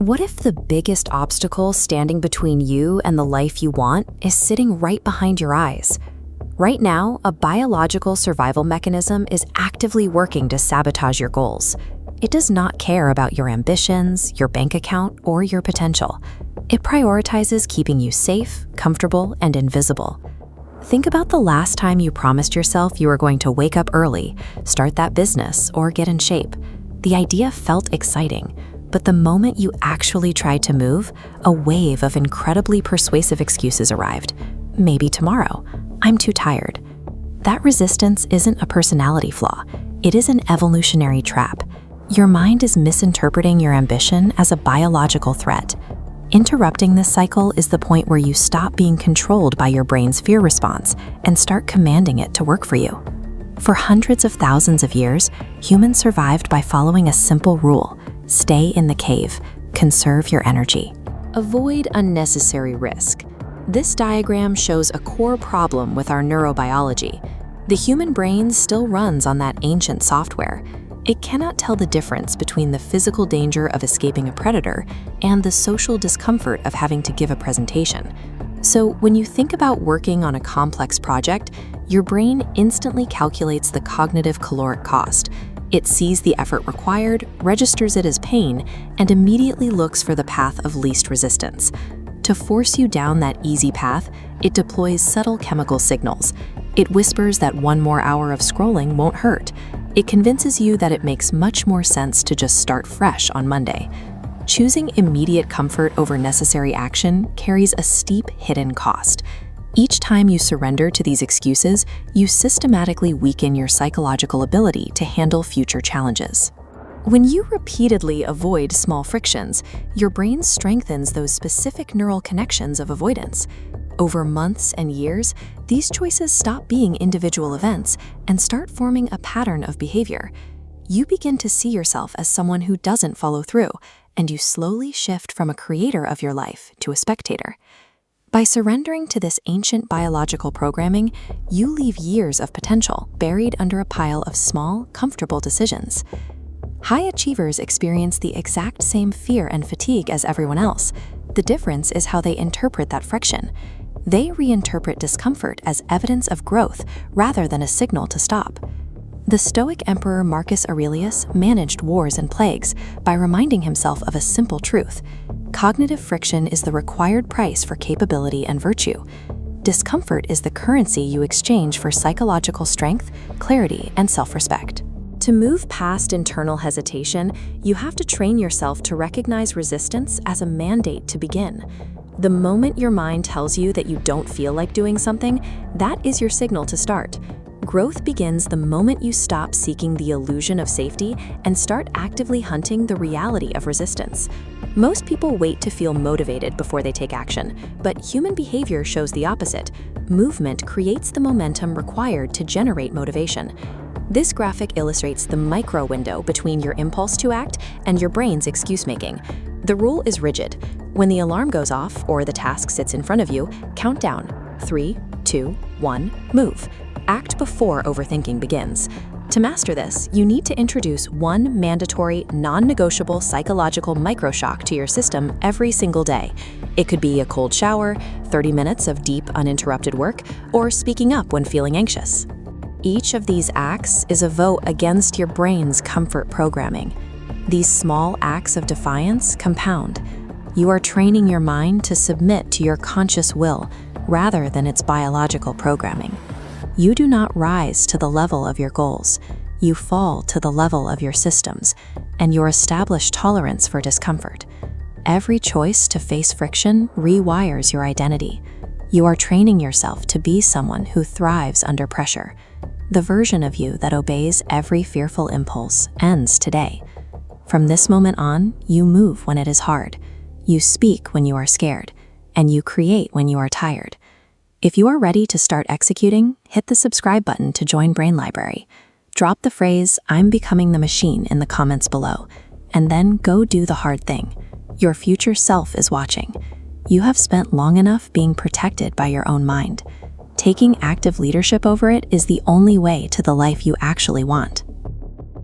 What if the biggest obstacle standing between you and the life you want is sitting right behind your eyes? Right now, a biological survival mechanism is actively working to sabotage your goals. It does not care about your ambitions, your bank account, or your potential. It prioritizes keeping you safe, comfortable, and invisible. Think about the last time you promised yourself you were going to wake up early, start that business, or get in shape. The idea felt exciting, but the moment you actually tried to move, a wave of incredibly persuasive excuses arrived. Maybe tomorrow. I'm too tired. That resistance isn't a personality flaw. It is an evolutionary trap. Your mind is misinterpreting your ambition as a biological threat. Interrupting this cycle is the point where you stop being controlled by your brain's fear response and start commanding it to work for you. For hundreds of thousands of years, humans survived by following a simple rule: stay in the cave, conserve your energy. Avoid unnecessary risk. This diagram shows a core problem with our neurobiology. The human brain still runs on that ancient software. It cannot tell the difference between the physical danger of escaping a predator and the social discomfort of having to give a presentation. So when you think about working on a complex project, your brain instantly calculates the cognitive caloric cost. It sees the effort required, registers it as pain, and immediately looks for the path of least resistance. To force you down that easy path, it deploys subtle chemical signals. It whispers that one more hour of scrolling won't hurt. It convinces you that it makes much more sense to just start fresh on Monday. Choosing immediate comfort over necessary action carries a steep hidden cost. Each time you surrender to these excuses, you systematically weaken your psychological ability to handle future challenges. When you repeatedly avoid small frictions, your brain strengthens those specific neural connections of avoidance. Over months and years, these choices stop being individual events and start forming a pattern of behavior. You begin to see yourself as someone who doesn't follow through, and you slowly shift from a creator of your life to a spectator. By surrendering to this ancient biological programming, you leave years of potential buried under a pile of small, comfortable decisions. High achievers experience the exact same fear and fatigue as everyone else. The difference is how they interpret that friction. They reinterpret discomfort as evidence of growth rather than a signal to stop. The Stoic Emperor Marcus Aurelius managed wars and plagues by reminding himself of a simple truth: cognitive friction is the required price for capability and virtue. Discomfort is the currency you exchange for psychological strength, clarity, and self-respect. To move past internal hesitation, you have to train yourself to recognize resistance as a mandate to begin. The moment your mind tells you that you don't feel like doing something, that is your signal to start. Growth begins the moment you stop seeking the illusion of safety and start actively hunting the reality of resistance. Most people wait to feel motivated before they take action, but human behavior shows the opposite. Movement creates the momentum required to generate motivation. This graphic illustrates the micro window between your impulse to act and your brain's excuse-making. The rule is rigid. When the alarm goes off or the task sits in front of you, count down. 3, 2, 1, move. Act before overthinking begins. To master this, you need to introduce one mandatory, non-negotiable psychological microshock to your system every single day. It could be a cold shower, 30 minutes of deep, uninterrupted work, or speaking up when feeling anxious. Each of these acts is a vote against your brain's comfort programming. These small acts of defiance compound. You are training your mind to submit to your conscious will rather than its biological programming. You do not rise to the level of your goals. You fall to the level of your systems and your established tolerance for discomfort. Every choice to face friction rewires your identity. You are training yourself to be someone who thrives under pressure. The version of you that obeys every fearful impulse ends today. From this moment on, you move when it is hard. You speak when you are scared, and you create when you are tired. If you are ready to start executing, hit the subscribe button to join Brain Library. Drop the phrase, "I'm becoming the machine" in the comments below, and then go do the hard thing. Your future self is watching. You have spent long enough being protected by your own mind. Taking active leadership over it is the only way to the life you actually want.